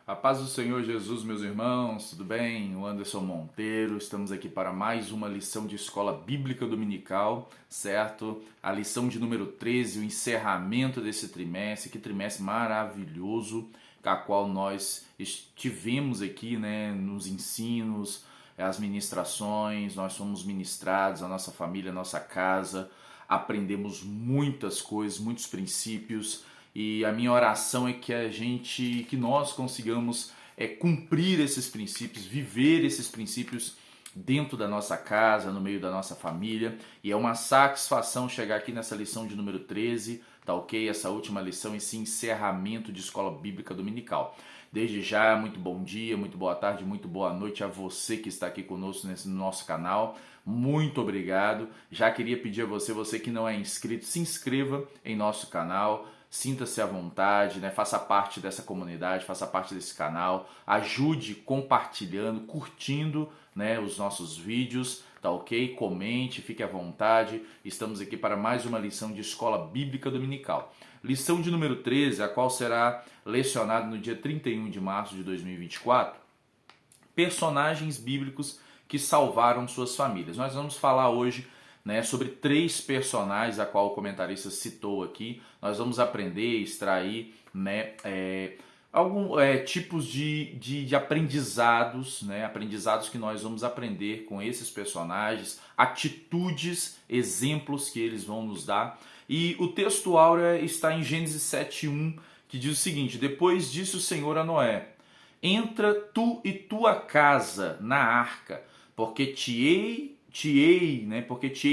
A paz do Senhor Jesus, meus irmãos, tudo bem? O Anderson Monteiro, estamos aqui para mais uma lição de escola bíblica dominical, certo? A lição de número 13, o encerramento desse trimestre, que trimestre maravilhoso, a qual nós estivemos aqui, né, nos ensinos, as ministrações, nós fomos ministrados, a nossa família, a nossa casa, aprendemos muitas coisas, muitos princípios. E a minha oração é que nós consigamos cumprir esses princípios, viver esses princípios dentro da nossa casa, no meio da nossa família. E é uma satisfação chegar aqui nessa lição de número 13, tá ok? Essa última lição, esse encerramento de escola bíblica dominical. Desde já, muito bom dia, muito boa tarde, muito boa noite a você que está aqui conosco nesse nosso canal. Muito obrigado. Já queria pedir a você que não é inscrito, se inscreva em nosso canal. Sinta-se à vontade, né? Faça parte dessa comunidade, faça parte desse canal, ajude compartilhando, curtindo, né, os nossos vídeos, tá ok? Comente, fique à vontade. Estamos aqui para mais uma lição de escola bíblica dominical. Lição de número 13, a qual será lecionada no dia 31 de março de 2024. Personagens bíblicos que salvaram suas famílias. Nós vamos falar hoje, né, sobre 3 personagens a qual o comentarista citou aqui. Nós vamos aprender, extrair, né, alguns tipos de aprendizados, né, aprendizados que nós vamos aprender com esses personagens, atitudes, exemplos que eles vão nos dar. E o texto áureo está em Gênesis 7:1, que diz o seguinte: depois disse o Senhor a Noé: entra tu e tua casa na arca, porque te hei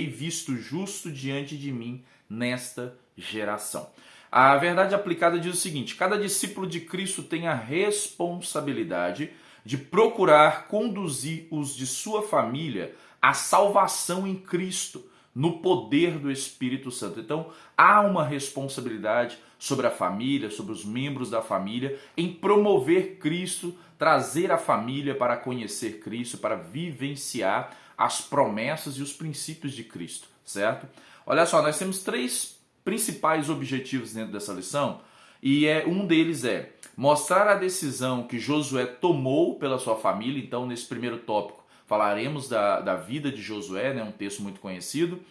visto justo diante de mim nesta geração. A verdade aplicada diz o seguinte: cada discípulo de Cristo tem a responsabilidade de procurar conduzir os de sua família à salvação em Cristo, no poder do Espírito Santo. Então, há uma responsabilidade sobre a família, sobre os membros da família, em promover Cristo, trazer a família para conhecer Cristo, para vivenciar as promessas e os princípios de Cristo, certo? Olha só, nós temos 3 principais objetivos dentro dessa lição, e um deles é mostrar a decisão que Josué tomou pela sua família. Então, nesse primeiro tópico, falaremos da vida de Josué, né, um texto muito conhecido.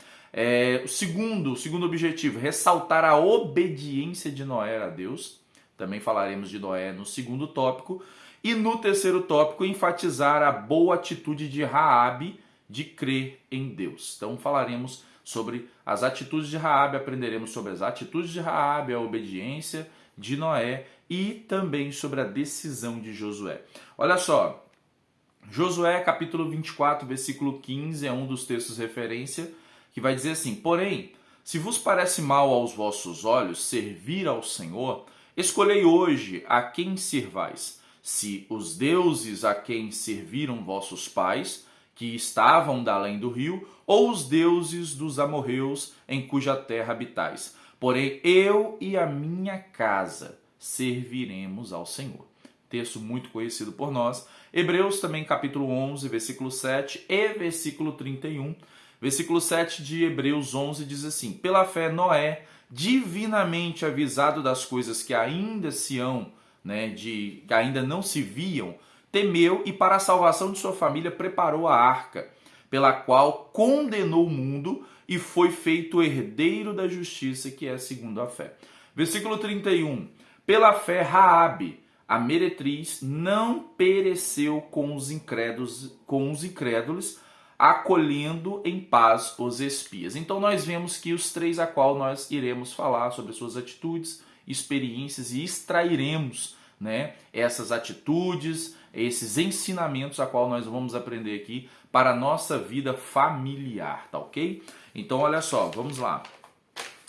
O segundo objetivo, ressaltar a obediência de Noé a Deus. Também falaremos de Noé no segundo tópico. E no terceiro tópico, enfatizar a boa atitude de Raabe de crer em Deus. Então falaremos sobre as atitudes de Raabe, aprenderemos sobre as atitudes de Raabe, a obediência de Noé e também sobre a decisão de Josué. Olha só, Josué capítulo 24, versículo 15 é um dos textos referência, que vai dizer assim: porém, se vos parece mal aos vossos olhos servir ao Senhor, escolhei hoje a quem servais, se os deuses a quem serviram vossos pais, que estavam da além do rio, ou os deuses dos amorreus em cuja terra habitais. Porém, eu e a minha casa serviremos ao Senhor. Texto muito conhecido por nós. Hebreus também capítulo 11, versículo 7 e versículo 31. Versículo 7 de Hebreus 11 diz assim: pela fé Noé, divinamente avisado das coisas que ainda que ainda não se viam, temeu e para a salvação de sua família preparou a arca, pela qual condenou o mundo e foi feito herdeiro da justiça, que é segundo a fé. Versículo 31. Pela fé Raabe, a meretriz, não pereceu com os incrédulos, acolhendo em paz os espias. Então nós vemos que os 3 a qual nós iremos falar sobre suas atitudes, experiências, e extrairemos, né, essas atitudes, esses ensinamentos a qual nós vamos aprender aqui para a nossa vida familiar, tá ok? Então olha só, vamos lá.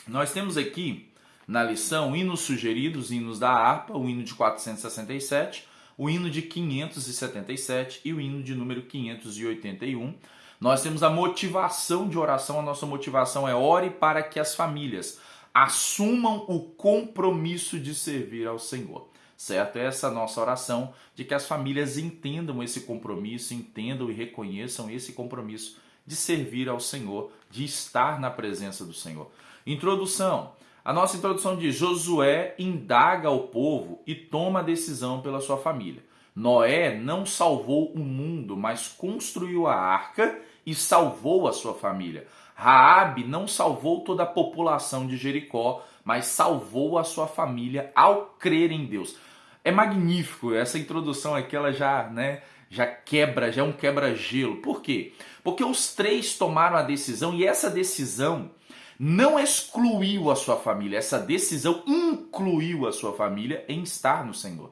Nós temos aqui na lição hinos sugeridos, hinos da harpa, o hino de 467, o hino de 577 e o hino de número 581. Nós temos a motivação de oração. A nossa motivação é: ore para que as famílias assumam o compromisso de servir ao Senhor, certo? Essa é a nossa oração, de que as famílias entendam esse compromisso, entendam e reconheçam esse compromisso de servir ao Senhor, de estar na presença do Senhor. Introdução. A nossa introdução diz: Josué indaga o povo e toma a decisão pela sua família. Noé não salvou o mundo, mas construiu a arca e salvou a sua família. Raabe não salvou toda a população de Jericó, mas salvou a sua família ao crer em Deus. É magnífico, essa introdução aqui ela já quebra, já é um quebra-gelo. Por quê? Porque os três tomaram a decisão e essa decisão não excluiu a sua família, essa decisão incluiu a sua família em estar no Senhor.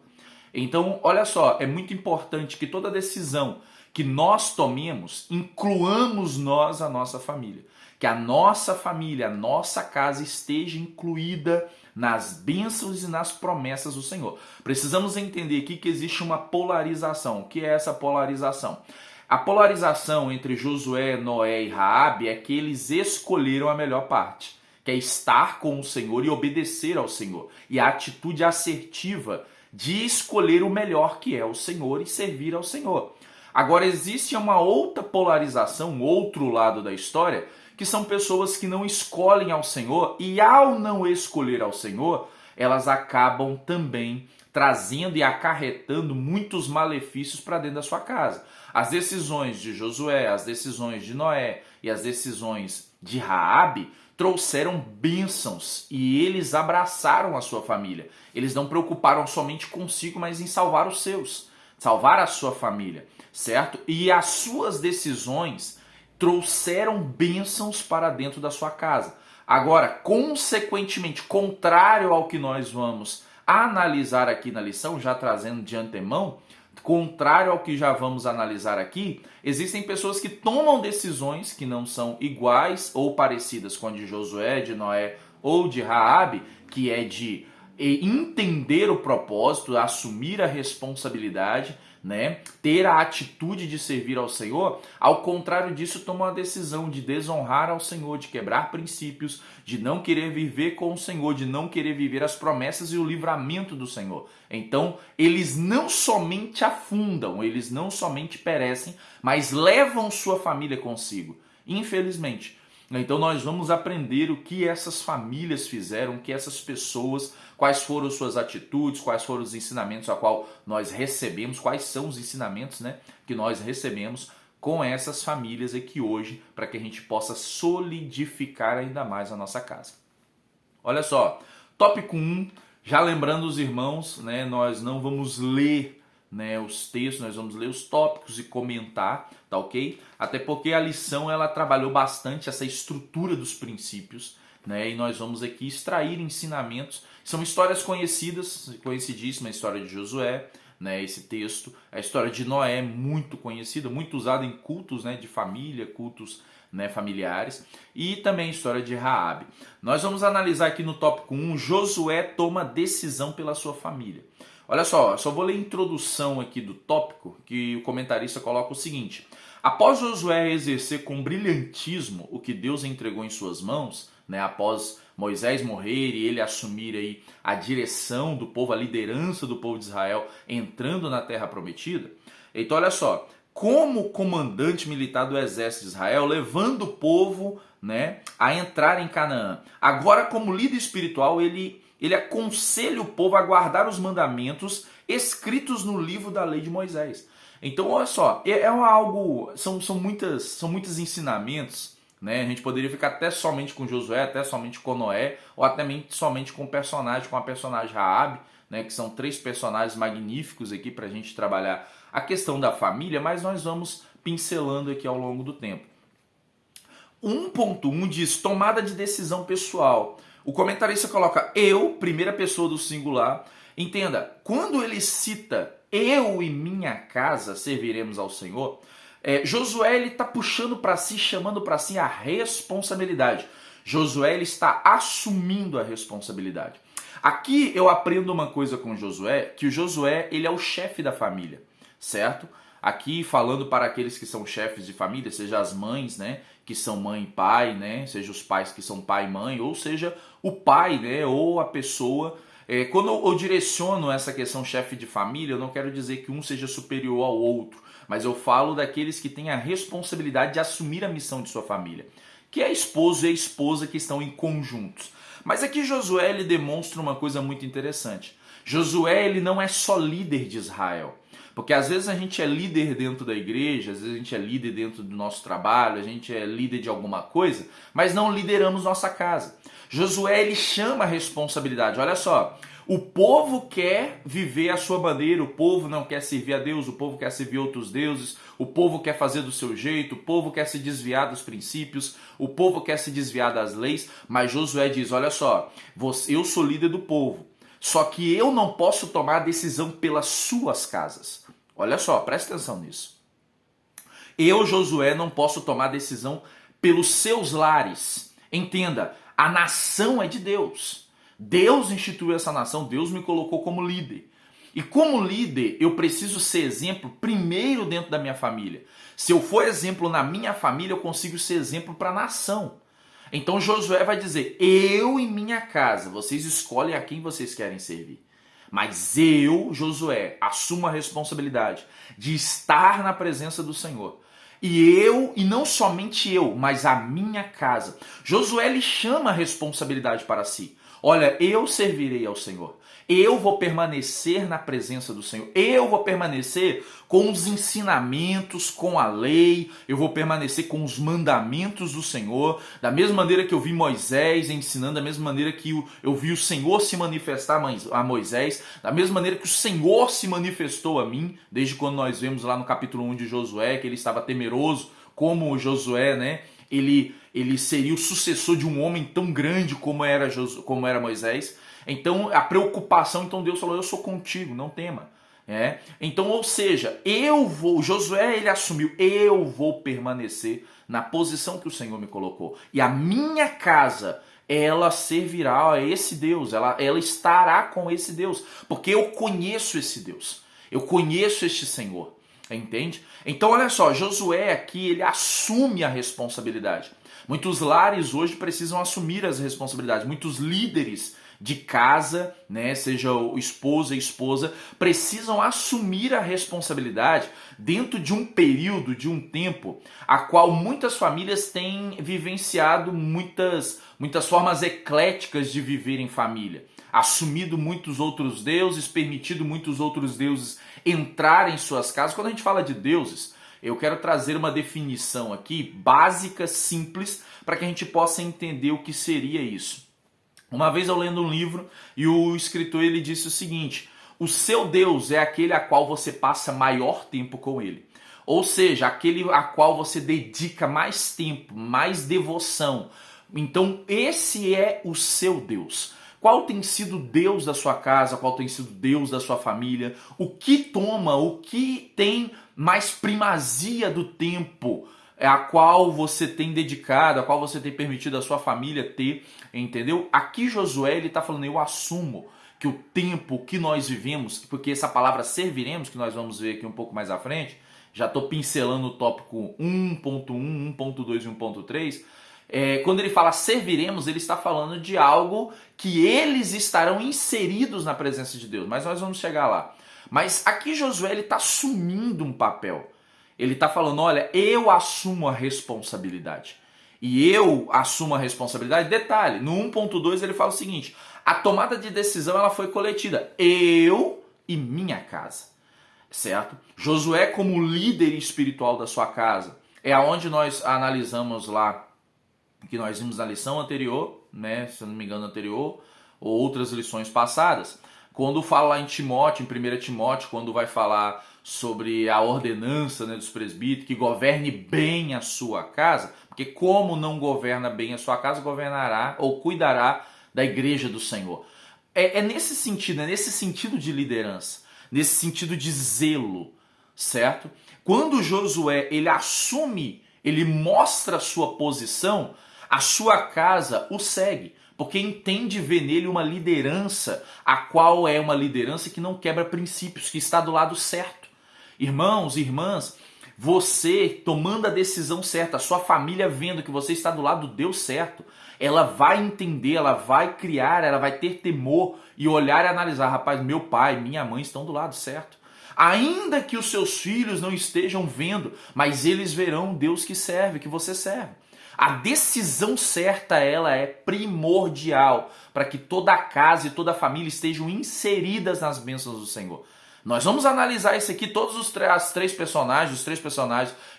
Então, olha só, é muito importante que toda decisão que nós tomemos, incluamos nós a nossa família. Que a nossa família, a nossa casa esteja incluída nas bênçãos e nas promessas do Senhor. Precisamos entender aqui que existe uma polarização. O que é essa polarização? A polarização entre Josué, Noé e Raabe é que eles escolheram a melhor parte, que é estar com o Senhor e obedecer ao Senhor. E a atitude assertiva de escolher o melhor, que é o Senhor, e servir ao Senhor. Agora, existe uma outra polarização, um outro lado da história, que são pessoas que não escolhem ao Senhor e, ao não escolher ao Senhor, elas acabam também trazendo e acarretando muitos malefícios para dentro da sua casa. As decisões de Josué, as decisões de Noé e as decisões de Raabe trouxeram bênçãos e eles abraçaram a sua família. Eles não preocuparam somente consigo, mas em salvar os seus, salvar a sua família, certo? E as suas decisões trouxeram bênçãos para dentro da sua casa. Agora, consequentemente, contrário ao que nós vamos analisar aqui na lição, já trazendo de antemão, contrário ao que já vamos analisar aqui, existem pessoas que tomam decisões que não são iguais ou parecidas com a de Josué, de Noé ou de Raabe, que é de entender o propósito, assumir a responsabilidade, né? Ter a atitude de servir ao Senhor. Ao contrário disso, tomam a decisão de desonrar ao Senhor, de quebrar princípios, de não querer viver com o Senhor, de não querer viver as promessas e o livramento do Senhor. Então, eles não somente afundam, eles não somente perecem, mas levam sua família consigo. Infelizmente. Então nós vamos aprender o que essas famílias fizeram, o que essas pessoas, quais foram suas atitudes, quais foram os ensinamentos a qual nós recebemos, quais são os ensinamentos, né, que nós recebemos com essas famílias aqui hoje, para que a gente possa solidificar ainda mais a nossa casa. Olha só, tópico 1, já lembrando os irmãos, né, nós não vamos ler, né, os textos, nós vamos ler os tópicos e comentar, tá ok? Até porque a lição ela trabalhou bastante essa estrutura dos princípios, né, e nós vamos aqui extrair ensinamentos. São histórias conhecidas, conhecidíssima a história de Josué, né, esse texto, a história de Noé, muito conhecida, muito usada em cultos, né, de família, cultos, né, familiares, e também a história de Raabe. Nós vamos analisar aqui no tópico 1, Josué toma decisão pela sua família. Olha só, só vou ler a introdução aqui do tópico, que o comentarista coloca o seguinte: após Josué exercer com brilhantismo o que Deus entregou em suas mãos, né, após Moisés morrer e ele assumir aí a direção do povo, a liderança do povo de Israel entrando na terra prometida, então olha só, como comandante militar do exército de Israel, levando o povo, né, a entrar em Canaã, agora como líder espiritual ele aconselha o povo a guardar os mandamentos escritos no livro da lei de Moisés. Então, olha só, são muitos ensinamentos, né? A gente poderia ficar até somente com Josué, até somente com Noé, ou até somente com a personagem Raabe, né? Que são 3 personagens magníficos aqui para a gente trabalhar a questão da família, mas nós vamos pincelando aqui ao longo do tempo. 1.1 diz tomada de decisão pessoal. O comentarista coloca eu, primeira pessoa do singular. Entenda, quando ele cita eu e minha casa serviremos ao Senhor, Josué ele está puxando para si, chamando para si a responsabilidade. Josué ele está assumindo a responsabilidade. Aqui eu aprendo uma coisa com Josué, que o Josué ele é o chefe da família, certo? Aqui falando para aqueles que são chefes de família, seja as mães, né, que são mãe e pai, né, seja os pais que são pai e mãe, ou seja o pai, né, ou a pessoa. Quando eu direciono essa questão chefe de família, eu não quero dizer que um seja superior ao outro, mas eu falo daqueles que têm a responsabilidade de assumir a missão de sua família, que é esposo e a esposa que estão em conjuntos. Mas aqui Josué ele demonstra uma coisa muito interessante. Josué ele não é só líder de Israel. Porque às vezes a gente é líder dentro da igreja, às vezes a gente é líder dentro do nosso trabalho, a gente é líder de alguma coisa, mas não lideramos nossa casa. Josué ele chama a responsabilidade. Olha só, o povo quer viver a sua maneira, o povo não quer servir a Deus, o povo quer servir outros deuses, o povo quer fazer do seu jeito, o povo quer se desviar dos princípios, o povo quer se desviar das leis, mas Josué diz, olha só, eu sou líder do povo, só que eu não posso tomar a decisão pelas suas casas. Olha só, presta atenção nisso. Eu, Josué, não posso tomar decisão pelos seus lares. Entenda, a nação é de Deus. Deus instituiu essa nação, Deus me colocou como líder. E como líder, eu preciso ser exemplo primeiro dentro da minha família. Se eu for exemplo na minha família, eu consigo ser exemplo para a nação. Então Josué vai dizer, eu e minha casa, vocês escolhem a quem vocês querem servir. Mas eu, Josué, assumo a responsabilidade de estar na presença do Senhor. E não somente eu, mas a minha casa. Josué lhe chama a responsabilidade para si. Olha, eu servirei ao Senhor. Eu vou permanecer na presença do Senhor. Eu vou permanecer com os ensinamentos, com a lei. Eu vou permanecer com os mandamentos do Senhor. Da mesma maneira que eu vi Moisés ensinando, da mesma maneira que eu vi o Senhor se manifestar a Moisés, da mesma maneira que o Senhor se manifestou a mim, desde quando nós vemos lá no capítulo 1 de Josué, que ele estava temeroso, como Josué, né? Ele seria o sucessor de um homem tão grande como era Moisés. Então a preocupação, então Deus falou, eu sou contigo, não tema. Então, ou seja, Josué ele assumiu, eu vou permanecer na posição que o Senhor me colocou. E a minha casa, ela servirá a esse Deus, ela estará com esse Deus, porque eu conheço esse Deus, eu conheço este Senhor. Entende? Então olha só, Josué aqui ele assume a responsabilidade. Muitos lares hoje precisam assumir as responsabilidades. Muitos líderes de casa, né, seja o esposo e esposa, precisam assumir a responsabilidade dentro de um período, de um tempo, a qual muitas famílias têm vivenciado muitas formas ecléticas de viver em família. Assumido muitos outros deuses, permitido muitos outros deuses entrar em suas casas. Quando a gente fala de deuses, eu quero trazer uma definição aqui, básica, simples, para que a gente possa entender o que seria isso. Uma vez eu lendo um livro e o escritor ele disse o seguinte, o seu Deus é aquele a qual você passa maior tempo com ele. Ou seja, aquele a qual você dedica mais tempo, mais devoção. Então esse é o seu Deus. Qual tem sido o Deus da sua casa? Qual tem sido o Deus da sua família? O que tem mais primazia do tempo a qual você tem dedicado, a qual você tem permitido a sua família ter, entendeu? Aqui Josué ele está falando, eu assumo que o tempo que nós vivemos, porque essa palavra serviremos, que nós vamos ver aqui um pouco mais à frente, já estou pincelando o tópico 1.1, 1.2 e 1.3, quando ele fala serviremos, ele está falando de algo que eles estarão inseridos na presença de Deus. Mas nós vamos chegar lá. Mas aqui Josué ele está assumindo um papel. Ele está falando, olha, eu assumo a responsabilidade. E eu assumo a responsabilidade. Detalhe, no 1.2 ele fala o seguinte, a tomada de decisão ela foi coletiva. Eu e minha casa. Certo? Josué como líder espiritual da sua casa. É aonde nós analisamos lá, que nós vimos na lição anterior, né, se eu não me engano anterior, ou outras lições passadas, quando fala lá em Timóteo, em 1 Timóteo, quando vai falar sobre a ordenança, né, dos presbíteros, que governe bem a sua casa, porque como não governa bem a sua casa, governará ou cuidará da igreja do Senhor. É nesse sentido de liderança, nesse sentido de zelo, certo? Quando Josué ele assume, ele mostra a sua posição, a sua casa o segue, porque entende ver nele uma liderança, a qual é uma liderança que não quebra princípios, que está do lado certo. Irmãos, irmãs, você tomando a decisão certa, a sua família vendo que você está do lado do Deus certo, ela vai entender, ela vai criar, ela vai ter temor e olhar e analisar, rapaz, meu pai, minha mãe estão do lado certo. Ainda que os seus filhos não estejam vendo, mas eles verão o Deus que serve, que você serve. A decisão certa, ela é primordial para que toda a casa e toda a família estejam inseridas nas bênçãos do Senhor. Nós vamos analisar isso aqui, todos os três personagens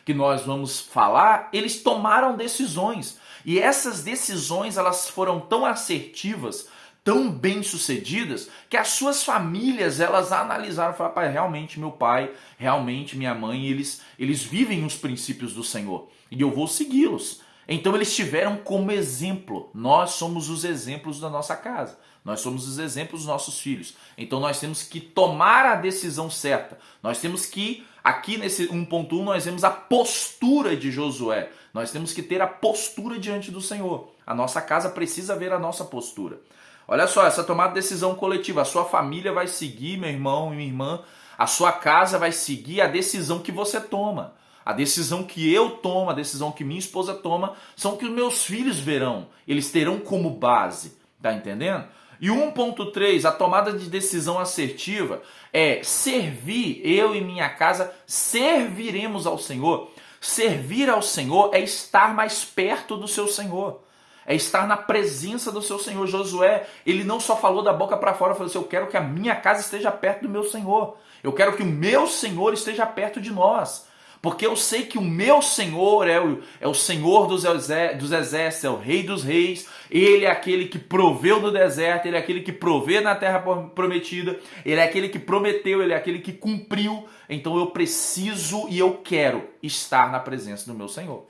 que nós vamos falar, eles tomaram decisões. E essas decisões, elas foram tão assertivas, tão bem sucedidas, que as suas famílias, elas analisaram e falaram: pai, realmente meu pai, realmente minha mãe, eles vivem os princípios do Senhor e eu vou segui-los. Então eles tiveram como exemplo. Nós somos os exemplos da nossa casa. Nós somos os exemplos dos nossos filhos. Então nós temos que tomar a decisão certa. Nós temos que, aqui nesse 1.1, nós vemos a postura de Josué. Nós temos que ter a postura diante do Senhor. A nossa casa precisa ver a nossa postura. Olha só, essa tomada de decisão coletiva. A sua família vai seguir, meu irmão e minha irmã. A sua casa vai seguir a decisão que você toma. A decisão que eu tomo, a decisão que minha esposa toma, são que os meus filhos verão. Eles terão como base. Tá entendendo? E o 1.3, a tomada de decisão assertiva, é servir, eu e minha casa serviremos ao Senhor. Servir ao Senhor é estar mais perto do seu Senhor. É estar na presença do seu Senhor. Josué, ele não só falou da boca para fora, falou assim: eu quero que a minha casa esteja perto do meu Senhor. Eu quero que o meu Senhor esteja perto de nós. Porque eu sei que o meu Senhor é o Senhor dos exércitos, é o Rei dos reis. Ele é aquele que proveu no deserto, ele é aquele que provê na terra prometida, ele é aquele que prometeu, ele é aquele que cumpriu. Então eu preciso e eu quero estar na presença do meu Senhor.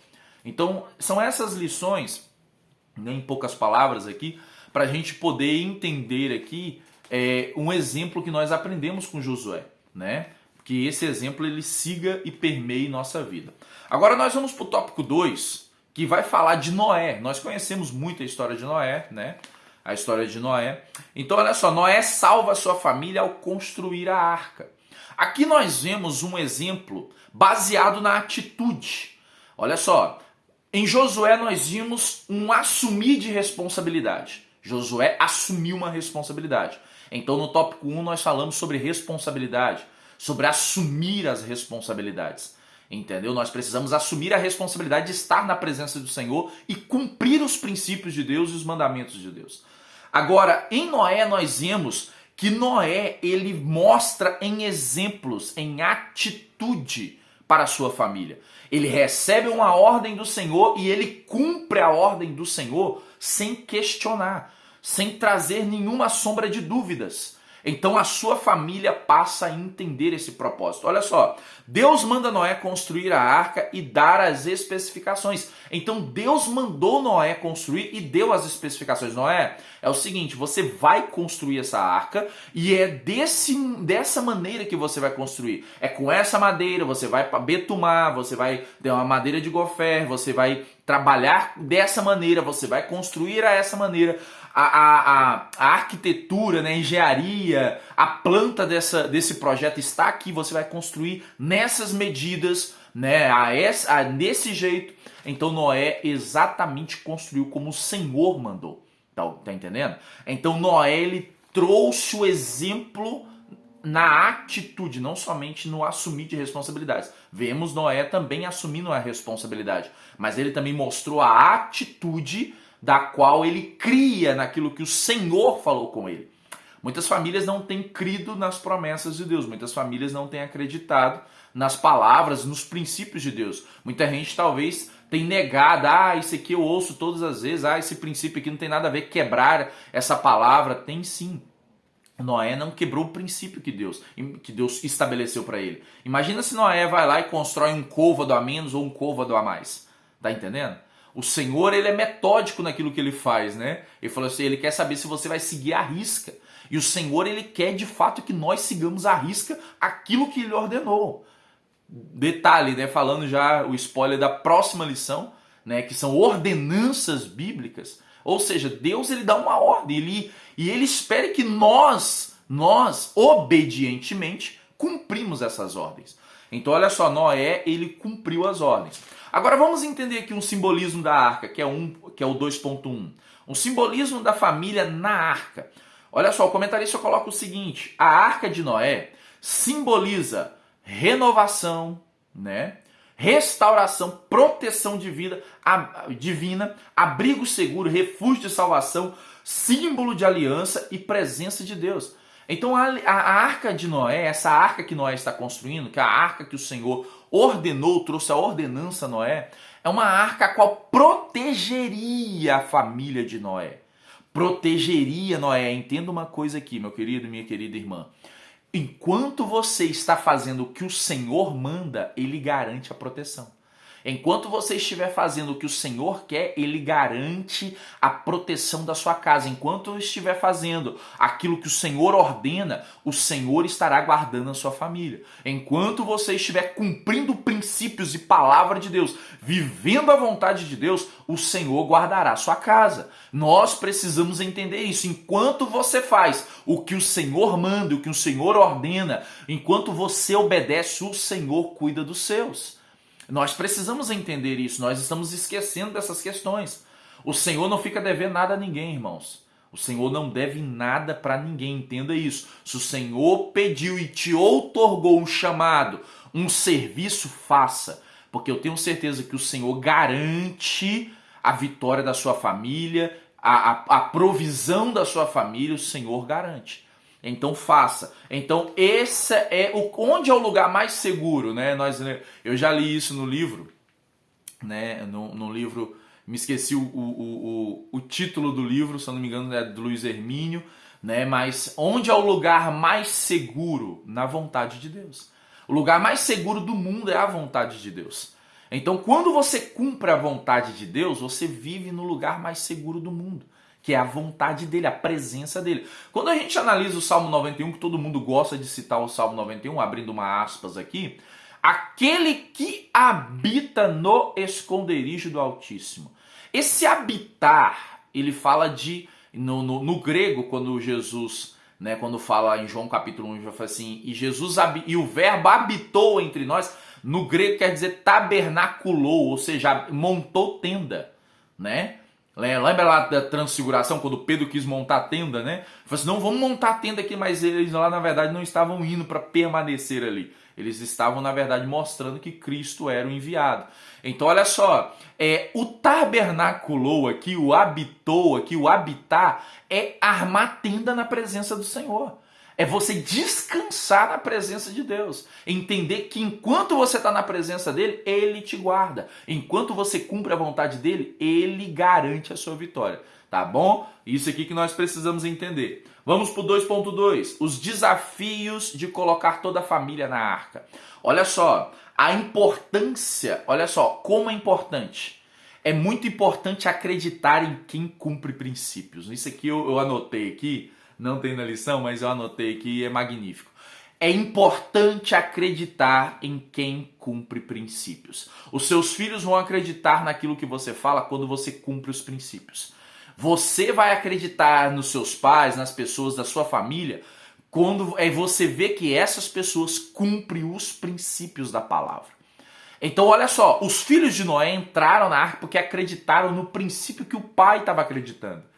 Então são essas lições, em poucas palavras aqui, para a gente poder entender aqui um exemplo que nós aprendemos com Josué, né? Que esse exemplo ele siga e permeie nossa vida. Agora nós vamos para o tópico 2, que vai falar de Noé. Nós conhecemos muito a história de Noé, né? A história de Noé. Então olha só, Noé salva a sua família ao construir a arca. Aqui nós vemos um exemplo baseado na atitude. Olha só, em Josué nós vimos um assumir de responsabilidade. Josué assumiu uma responsabilidade. Então no tópico 1 nós falamos sobre responsabilidade, sobre assumir as responsabilidades, entendeu? Nós precisamos assumir a responsabilidade de estar na presença do Senhor e cumprir os princípios de Deus e os mandamentos de Deus. Agora, em Noé nós vemos que Noé, ele mostra em exemplos, em atitude para a sua família. Ele recebe uma ordem do Senhor e ele cumpre a ordem do Senhor sem questionar, sem trazer nenhuma sombra de dúvidas. Então a sua família passa a entender esse propósito. Olha só, Deus manda Noé construir a arca e dar as especificações. Então Deus mandou Noé construir e deu as especificações. Noé, é o seguinte, você vai construir essa arca e é dessa maneira que você vai construir. É com essa madeira, você vai betumar, você vai ter uma madeira de gofer, você vai trabalhar dessa maneira, você vai construir a essa maneira. A arquitetura, né, a engenharia, a planta desse projeto está aqui, você vai construir nessas medidas, né, desse jeito. Então Noé exatamente construiu como o Senhor mandou. Tá entendendo? Então Noé, ele trouxe o exemplo na atitude, não somente no assumir de responsabilidades. Vemos Noé também assumindo a responsabilidade, mas ele também mostrou a atitude da qual ele cria naquilo que o Senhor falou com ele. Muitas famílias não têm crido nas promessas de Deus, muitas famílias não têm acreditado nas palavras, nos princípios de Deus. Muita gente talvez tem negado, isso aqui eu ouço todas as vezes, esse princípio aqui não tem nada a ver, quebrar essa palavra. Tem sim. Noé não quebrou o princípio que Deus estabeleceu para ele. Imagina se Noé vai lá e constrói um côvado a menos ou um côvado a mais. Tá entendendo? O Senhor, ele é metódico naquilo que ele faz, né? Ele falou assim, ele quer saber se você vai seguir à risca. E o Senhor, ele quer de fato que nós sigamos à risca aquilo que ele ordenou. Detalhe, né? Falando já o spoiler da próxima lição, né? Que são ordenanças bíblicas. Ou seja, Deus, ele dá uma ordem e ele espera que nós obedientemente cumprimos essas ordens. Então olha só, Noé, ele cumpriu as ordens. Agora vamos entender aqui um simbolismo da arca, que é o 2.1. Um simbolismo da família na arca. Olha só, o comentarista coloca o seguinte: a arca de Noé simboliza renovação, né? restauração, proteção divina, abrigo seguro, refúgio de salvação, símbolo de aliança e presença de Deus. Então a arca de Noé, essa arca que Noé está construindo, que é a arca que o Senhor ordenou, trouxe a ordenança a Noé, é uma arca a qual protegeria a família de Noé. Protegeria Noé. Entenda uma coisa aqui, meu querido e minha querida irmã. Enquanto você está fazendo o que o Senhor manda, Ele garante a proteção. Enquanto você estiver fazendo o que o Senhor quer, Ele garante a proteção da sua casa. Enquanto estiver fazendo aquilo que o Senhor ordena, o Senhor estará guardando a sua família. Enquanto você estiver cumprindo princípios e palavra de Deus, vivendo a vontade de Deus, o Senhor guardará a sua casa. Nós precisamos entender isso. Enquanto você faz o que o Senhor manda, o que o Senhor ordena, enquanto você obedece, o Senhor cuida dos seus. Nós precisamos entender isso, nós estamos esquecendo dessas questões. O Senhor não fica devendo nada a ninguém, irmãos. O Senhor não deve nada para ninguém, entenda isso. Se o Senhor pediu e te outorgou um chamado, um serviço, faça. Porque eu tenho certeza que o Senhor garante a vitória da sua família, a provisão da sua família, o Senhor garante. Então faça. Então esse é onde é o lugar mais seguro, né? Eu já li isso no livro, né? No livro, me esqueci o título do livro, se eu não me engano é do Luiz Hermínio, né? Mas onde é o lugar mais seguro? Na vontade de Deus. O lugar mais seguro do mundo é a vontade de Deus. Então quando você cumpre a vontade de Deus, você vive no lugar mais seguro do mundo, que é a vontade dele, a presença dele. Quando a gente analisa o Salmo 91, que todo mundo gosta de citar o Salmo 91, abrindo uma aspas aqui, aquele que habita no esconderijo do Altíssimo. Esse habitar, ele fala de, no grego, quando Jesus, né, quando fala em João capítulo 1, já fala assim, e o verbo habitou entre nós, no grego quer dizer tabernaculou, ou seja, montou tenda, né? Lembra lá da transfiguração, quando Pedro quis montar a tenda, né? Falou assim, não, vamos montar a tenda aqui, mas eles lá, na verdade, não estavam indo para permanecer ali. Eles estavam, na verdade, mostrando que Cristo era o enviado. Então, olha só, o tabernaculou aqui, o habitou aqui, o habitar, é armar tenda na presença do Senhor. É você descansar na presença de Deus. Entender que enquanto você está na presença dele, ele te guarda. Enquanto você cumpre a vontade dele, ele garante a sua vitória. Tá bom? Isso aqui que nós precisamos entender. Vamos para o 2.2. Os desafios de colocar toda a família na arca. Olha só, a importância, olha só, como é importante. É muito importante acreditar em quem cumpre princípios. Isso aqui eu anotei aqui. Não tem na lição, mas eu anotei aqui e é magnífico. É importante acreditar em quem cumpre princípios. Os seus filhos vão acreditar naquilo que você fala quando você cumpre os princípios. Você vai acreditar nos seus pais, nas pessoas da sua família, quando você vê que essas pessoas cumprem os princípios da palavra. Então olha só, os filhos de Noé entraram na arca porque acreditaram no princípio que o pai estava acreditando.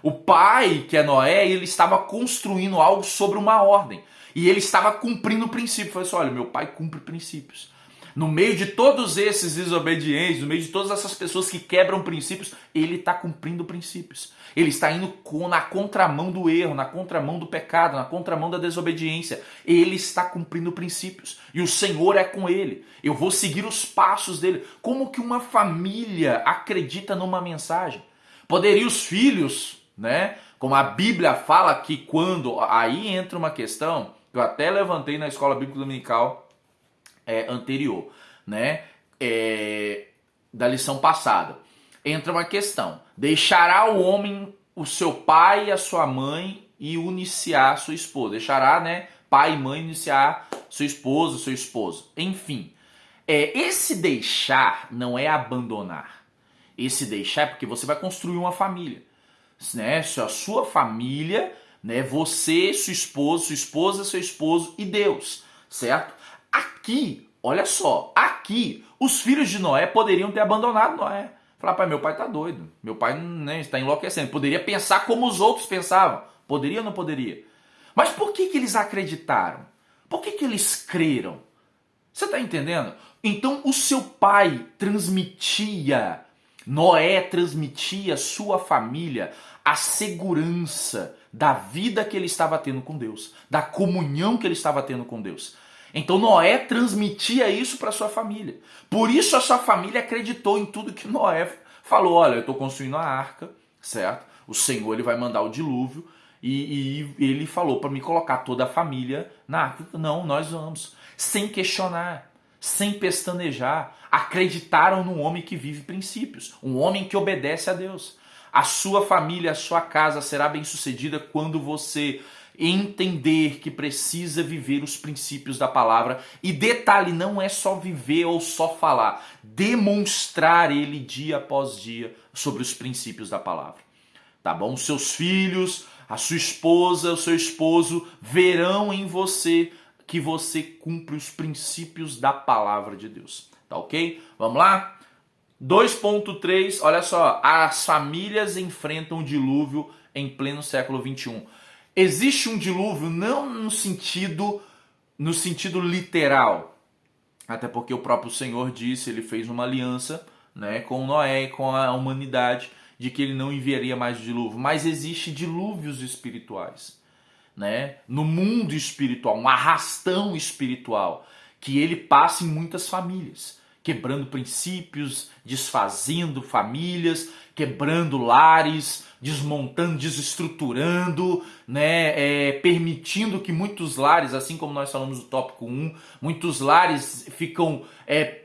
O pai, que é Noé, ele estava construindo algo sobre uma ordem. E ele estava cumprindo o princípio. Falei assim, olha, meu pai cumpre princípios. No meio de todos esses desobedientes, no meio de todas essas pessoas que quebram princípios, ele está cumprindo princípios. Ele está indo na contramão do erro, na contramão do pecado, na contramão da desobediência. Ele está cumprindo princípios. E o Senhor é com ele. Eu vou seguir os passos dele. Como que uma família acredita numa mensagem? Poderia os filhos, né? Como a Bíblia fala que quando... Aí entra uma questão que eu até levantei na escola bíblica dominical anterior, né? Da lição passada. Entra uma questão. Deixará o homem o seu pai e a sua mãe e iniciar a sua esposa. Deixará, né? Pai e mãe iniciar seu esposo. Enfim. Esse deixar não é abandonar. Esse deixar é porque você vai construir uma família. Né? Se a sua família, né? Você, sua esposa, seu esposo e Deus, certo? Aqui, olha só, aqui os filhos de Noé poderiam ter abandonado Noé. Falar, pai, meu pai tá doido, meu pai, né, está enlouquecendo. Poderia pensar como os outros pensavam. Poderia ou não poderia? Mas por que eles acreditaram? Por que eles creram? Você está entendendo? Então o seu pai Noé transmitia à sua família a segurança da vida que ele estava tendo com Deus, da comunhão que ele estava tendo com Deus. Então Noé transmitia isso para sua família. Por isso a sua família acreditou em tudo que Noé falou. Olha, eu estou construindo a arca, certo? O Senhor ele vai mandar o dilúvio e ele falou para me colocar toda a família na arca. Não, nós vamos. Sem questionar, sem pestanejar. Acreditaram num homem que vive princípios, um homem que obedece a Deus. A sua família, a sua casa será bem-sucedida quando você entender que precisa viver os princípios da palavra. E detalhe, não é só viver ou só falar, demonstrar ele dia após dia sobre os princípios da palavra. Tá bom? Os seus filhos, a sua esposa, o seu esposo verão em você que você cumpre os princípios da palavra de Deus. Tá ok? Vamos lá? 2.3, olha só, as famílias enfrentam o dilúvio em pleno século XXI. Existe um dilúvio não no sentido literal, até porque o próprio Senhor disse, ele fez uma aliança, né, com Noé e com a humanidade, de que ele não enviaria mais o dilúvio, mas existe dilúvios espirituais, né, no mundo espiritual, um arrastão espiritual, que ele passa em muitas famílias, quebrando princípios, desfazendo famílias, quebrando lares, desmontando, desestruturando, né, permitindo que muitos lares, assim como nós falamos no tópico 1, muitos lares ficam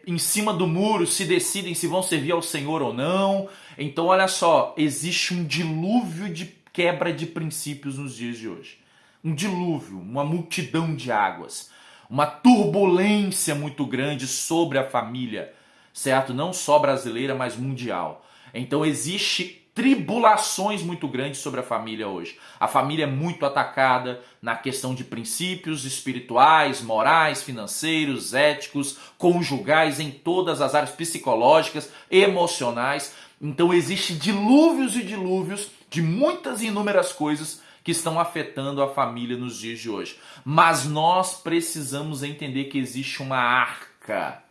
em cima do muro, se decidem se vão servir ao Senhor ou não. Então olha só, existe um dilúvio de quebra de princípios nos dias de hoje. Um dilúvio, uma multidão de águas, uma turbulência muito grande sobre a família, certo? Não só brasileira, mas mundial. Então existe tribulações muito grandes sobre a família hoje. A família é muito atacada na questão de princípios espirituais, morais, financeiros, éticos, conjugais, em todas as áreas psicológicas, emocionais. Então existe dilúvios e dilúvios de muitas e inúmeras coisas que estão afetando a família nos dias de hoje. Mas nós precisamos entender que existe uma arca.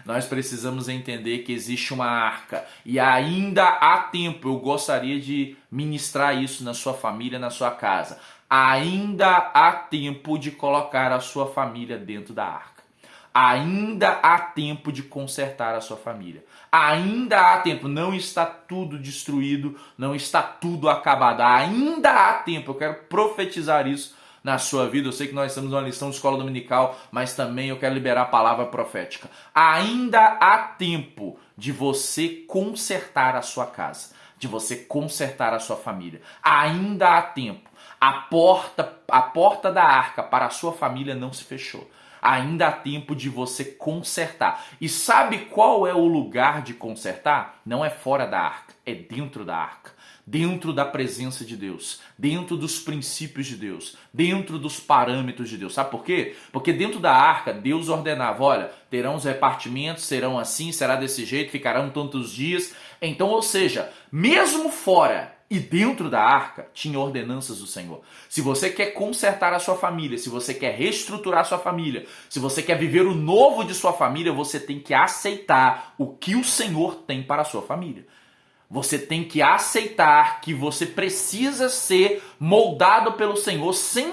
Nós precisamos entender que existe uma arca. E ainda há tempo, eu gostaria de ministrar isso na sua família, na sua casa. Ainda há tempo de colocar a sua família dentro da arca. Ainda há tempo de consertar a sua família. Ainda há tempo, não está tudo destruído, não está tudo acabado. Ainda há tempo, eu quero profetizar isso na sua vida. Eu sei que nós estamos numa lição de escola dominical, mas também eu quero liberar a palavra profética. Ainda há tempo de você consertar a sua casa, de você consertar a sua família. Ainda há tempo. A porta da arca para a sua família não se fechou. Ainda há tempo de você consertar. E sabe qual é o lugar de consertar? Não é fora da arca, é dentro da arca. Dentro da presença de Deus, dentro dos princípios de Deus, dentro dos parâmetros de Deus. Sabe por quê? Porque dentro da arca, Deus ordenava, olha, terão os repartimentos, serão assim, será desse jeito, ficarão tantos dias. Então, ou seja, mesmo fora e dentro da arca, tinha ordenanças do Senhor. Se você quer consertar a sua família, se você quer reestruturar a sua família, se você quer viver o novo de sua família, você tem que aceitar o que o Senhor tem para a sua família. Você tem que aceitar que você precisa ser moldado pelo Senhor sem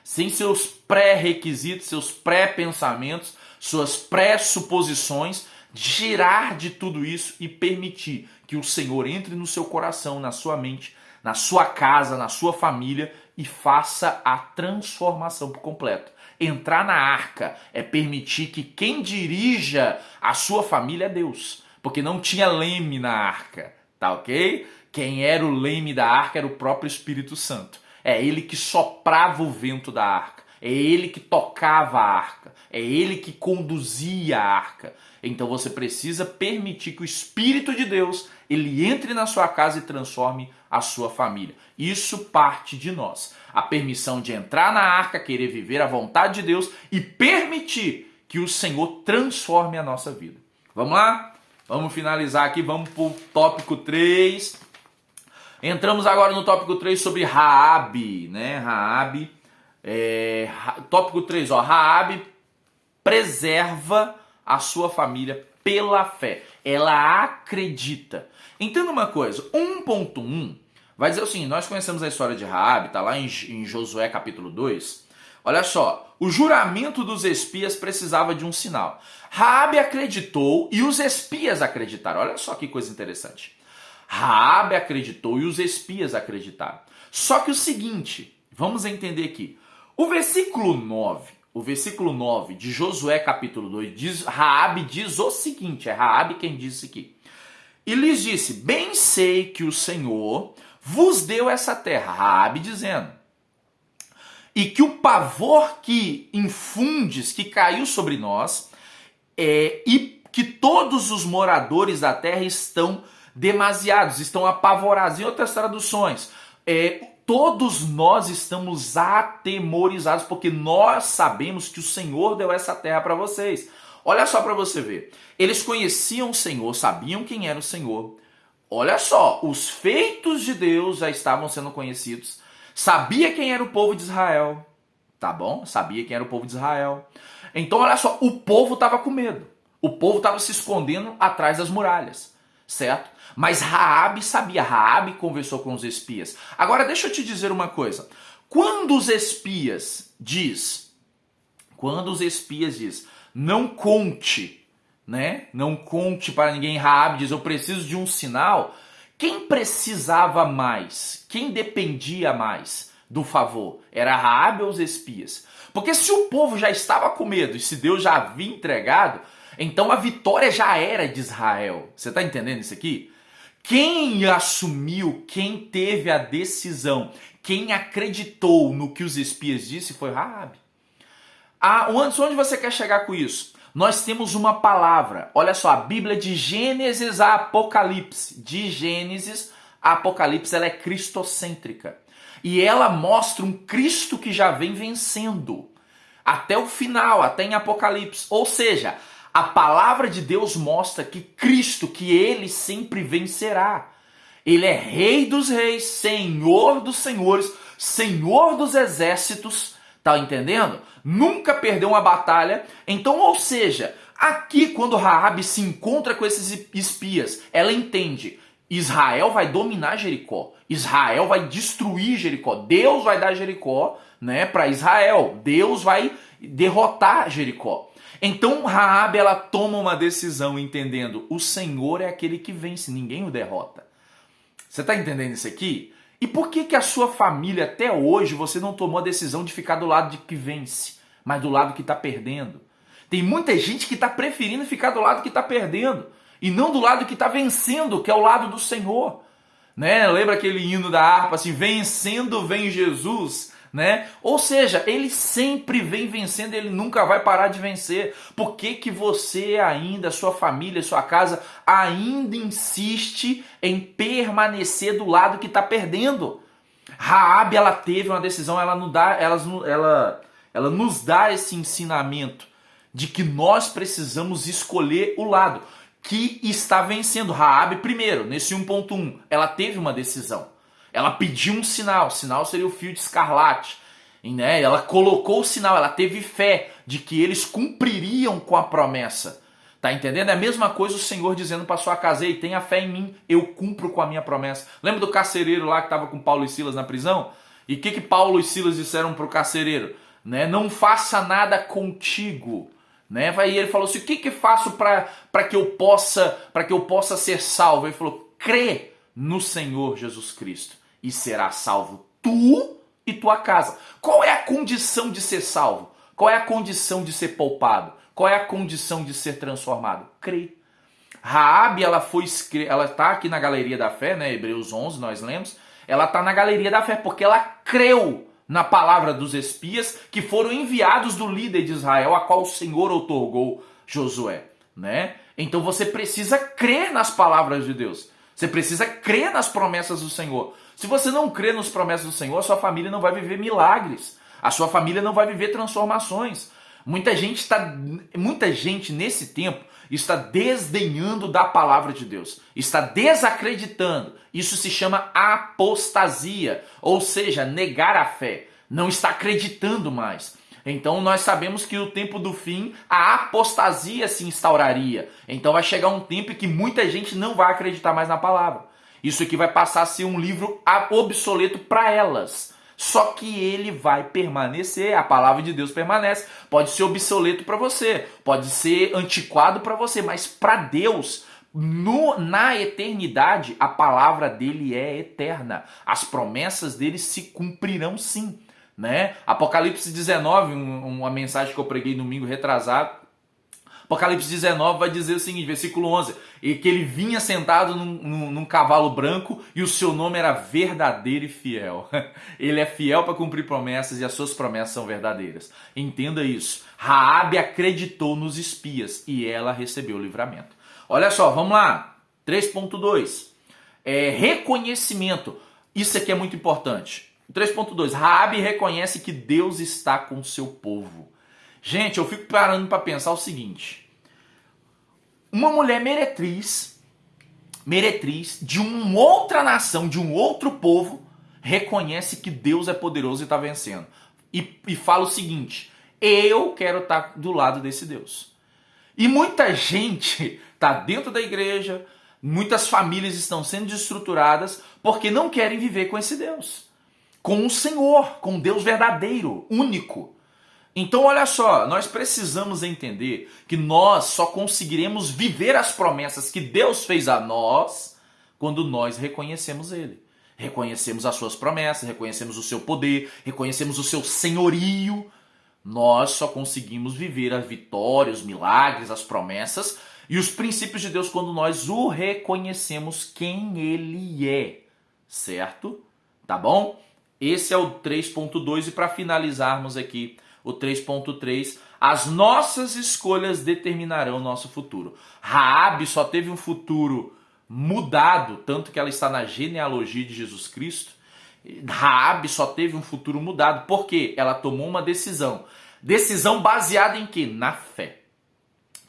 sem seus pré-requisitos, seus pré-pensamentos, suas pré-suposições, girar de tudo isso e permitir que o Senhor entre no seu coração, na sua mente, na sua casa, na sua família e faça a transformação por completo. Entrar na arca é permitir que quem dirija a sua família é Deus. Porque não tinha leme na arca, tá ok? Quem era o leme da arca era o próprio Espírito Santo. É ele que soprava o vento da arca. É ele que tocava a arca. É ele que conduzia a arca. Então você precisa permitir que o Espírito de Deus ele entre na sua casa e transforme a sua família. Isso parte de nós. A permissão de entrar na arca, querer viver a vontade de Deus e permitir que o Senhor transforme a nossa vida. Vamos lá? Vamos finalizar aqui, vamos para o tópico 3. Entramos agora no tópico 3 sobre Raabe, né? Raabe. tópico 3, ó, Raabe preserva a sua família pela fé. Ela acredita. Entenda uma coisa, 1.1 vai dizer assim, nós conhecemos a história de Raabe, tá lá em Josué capítulo 2. Olha só, o juramento dos espias precisava de um sinal. Raabe acreditou e os espias acreditaram. Olha só que coisa interessante. Raabe acreditou e os espias acreditaram. Só que o seguinte, vamos entender aqui. O versículo 9 de Josué capítulo 2, Raabe diz o seguinte, é Raabe quem diz isso aqui. E lhes disse, bem sei que o Senhor vos deu essa terra, Raabe dizendo, e que o pavor que infundes, que caiu sobre nós, e que todos os moradores da terra estão demasiados, estão apavorados. Em outras traduções, todos nós estamos atemorizados, porque nós sabemos que o Senhor deu essa terra para vocês. Olha só para você ver. Eles conheciam o Senhor, sabiam quem era o Senhor. Olha só, os feitos de Deus já estavam sendo conhecidos. Sabia quem era o povo de Israel. Tá bom? Sabia quem era o povo de Israel. Então, olha só, o povo estava com medo. O povo estava se escondendo atrás das muralhas. Certo? Mas Raabe sabia. Raabe conversou com os espias. Agora, deixa eu te dizer uma coisa. Quando os espias diz, não conte, né? Não conte para ninguém. Raabe diz, eu preciso de um sinal. Quem precisava mais? Quem dependia mais do favor? Era Raabe ou os espias? Porque se o povo já estava com medo e se Deus já havia entregado, então a vitória já era de Israel. Você está entendendo isso aqui? Quem assumiu, quem teve a decisão, quem acreditou no que os espias disseram foi Raabe. Onde você quer chegar com isso? Nós temos uma palavra. Olha só, a Bíblia de Gênesis a Apocalipse. De Gênesis a Apocalipse, ela é cristocêntrica. E ela mostra um Cristo que já vem vencendo. Até o final, até em Apocalipse. Ou seja, a palavra de Deus mostra que Cristo, que ele sempre vencerá. Ele é Rei dos reis, Senhor dos senhores, Senhor dos exércitos. Tá entendendo? Nunca perdeu uma batalha. Então, ou seja, aqui quando Raabe se encontra com esses espias, ela entende, Israel vai dominar Jericó. Israel vai destruir Jericó. Deus vai dar Jericó, né, para Israel. Deus vai derrotar Jericó. Então Raabe, ela toma uma decisão entendendo, o Senhor é aquele que vence, ninguém o derrota. Você está entendendo isso aqui? E por que a sua família, até hoje, você não tomou a decisão de ficar do lado de que vence, mas do lado que está perdendo? Tem muita gente que está preferindo ficar do lado que está perdendo, e não do lado que está vencendo, que é o lado do Senhor. Né? Lembra aquele hino da harpa, assim, vencendo vem Jesus, né? Ou seja, ele sempre vem vencendo, ele nunca vai parar de vencer. Por que você ainda, sua família, sua casa, ainda insiste em permanecer do lado que está perdendo? Raabe, ela teve uma decisão, ela nos dá esse ensinamento de que nós precisamos escolher o lado que está vencendo. Raabe, primeiro, nesse 1.1, ela teve uma decisão. Ela pediu um sinal, o sinal seria o fio de escarlate. Né? Ela colocou o sinal, ela teve fé de que eles cumpririam com a promessa. Tá entendendo? É a mesma coisa o Senhor dizendo para sua casa, ei, tenha fé em mim, eu cumpro com a minha promessa. Lembra do carcereiro lá que estava com Paulo e Silas na prisão? E o que Paulo e Silas disseram para o carcereiro? Né? Não faça nada contigo. Né? E ele falou assim, o que faço para que eu possa ser salvo? Ele falou, crê no Senhor Jesus Cristo e será salvo tu e tua casa. Qual é a condição de ser salvo? Qual é a condição de ser poupado? Qual é a condição de ser transformado? Crê. Raabe, ela está aqui na galeria da fé, né? Hebreus 11, nós lemos. Ela está na galeria da fé porque ela creu na palavra dos espias que foram enviados do líder de Israel, a qual o Senhor outorgou Josué, né? Então você precisa crer nas palavras de Deus. Você precisa crer nas promessas do Senhor. Se você não crê nas promessas do Senhor, a sua família não vai viver milagres. A sua família não vai viver transformações. Muita gente nesse tempo está desdenhando da palavra de Deus. Está desacreditando. Isso se chama apostasia. Ou seja, negar a fé. Não está acreditando mais. Então nós sabemos que no tempo do fim a apostasia se instauraria. Então vai chegar um tempo em que muita gente não vai acreditar mais na palavra. Isso aqui vai passar a ser um livro obsoleto para elas. Só que ele vai permanecer, a palavra de Deus permanece. Pode ser obsoleto para você, pode ser antiquado para você, mas para Deus, na eternidade, a palavra dele é eterna. As promessas dele se cumprirão sim. Né? Apocalipse 19, uma mensagem que eu preguei domingo retrasado. Apocalipse 19 vai dizer o seguinte, versículo 11, e que ele vinha sentado num cavalo branco e o seu nome era verdadeiro e fiel. Ele é fiel para cumprir promessas e as suas promessas são verdadeiras. Entenda isso. Raabe acreditou nos espias e ela recebeu o livramento. Olha só, vamos lá. 3.2. Reconhecimento. Isso aqui é muito importante. 3.2. Raabe reconhece que Deus está com o seu povo. Gente, eu fico parando para pensar o seguinte. Uma mulher meretriz de uma outra nação, de um outro povo, reconhece que Deus é poderoso e está vencendo. E fala o seguinte, eu quero estar do lado desse Deus. E muita gente está dentro da igreja, muitas famílias estão sendo desestruturadas porque não querem viver com esse Deus. Com o Senhor, com o Deus verdadeiro, único. Então olha só, nós precisamos entender que nós só conseguiremos viver as promessas que Deus fez a nós quando nós reconhecemos Ele. Reconhecemos as suas promessas, reconhecemos o seu poder, reconhecemos o seu senhorio. Nós só conseguimos viver a vitória, os milagres, as promessas e os princípios de Deus quando nós o reconhecemos quem Ele é. Certo? Tá bom? Esse é o 3.2 e para finalizarmos aqui o 3.3, as nossas escolhas determinarão o nosso futuro. Raabe só teve um futuro mudado, tanto que ela está na genealogia de Jesus Cristo. Raabe só teve um futuro mudado, porque ela tomou uma decisão. Decisão baseada em quê? Na fé.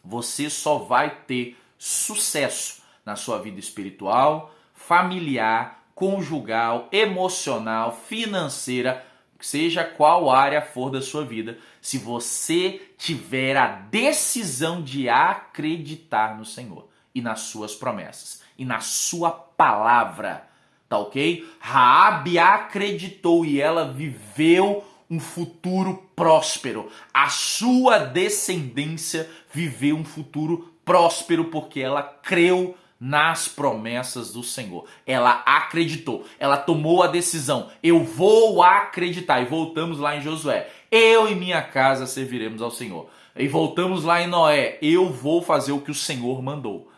Você só vai ter sucesso na sua vida espiritual, familiar, conjugal, emocional, financeira, seja qual área for da sua vida, se você tiver a decisão de acreditar no Senhor e nas suas promessas e na sua palavra, tá ok? Raabe acreditou e ela viveu um futuro próspero. A sua descendência viveu um futuro próspero porque ela creu nas promessas do Senhor. Ela acreditou, ela tomou a decisão, eu vou acreditar. E voltamos lá em Josué, eu e minha casa serviremos ao Senhor. E voltamos lá em Noé, eu vou fazer o que o Senhor mandou.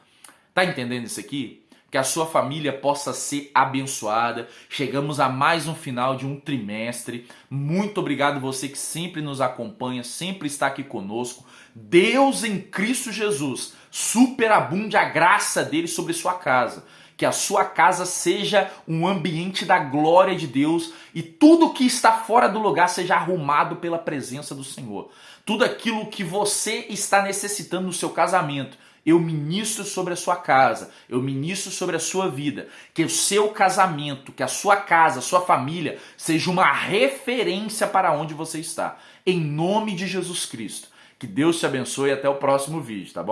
Tá entendendo isso aqui? Que a sua família possa ser abençoada. Chegamos a mais um final de um trimestre. Muito obrigado você que sempre nos acompanha, sempre está aqui conosco. Deus em Cristo Jesus superabunde a graça dele sobre sua casa. Que a sua casa seja um ambiente da glória de Deus e tudo que está fora do lugar seja arrumado pela presença do Senhor. Tudo aquilo que você está necessitando no seu casamento, eu ministro sobre a sua casa, eu ministro sobre a sua vida, que o seu casamento, que a sua casa, a sua família seja uma referência para onde você está. Em nome de Jesus Cristo. Que Deus te abençoe e até o próximo vídeo, tá bom?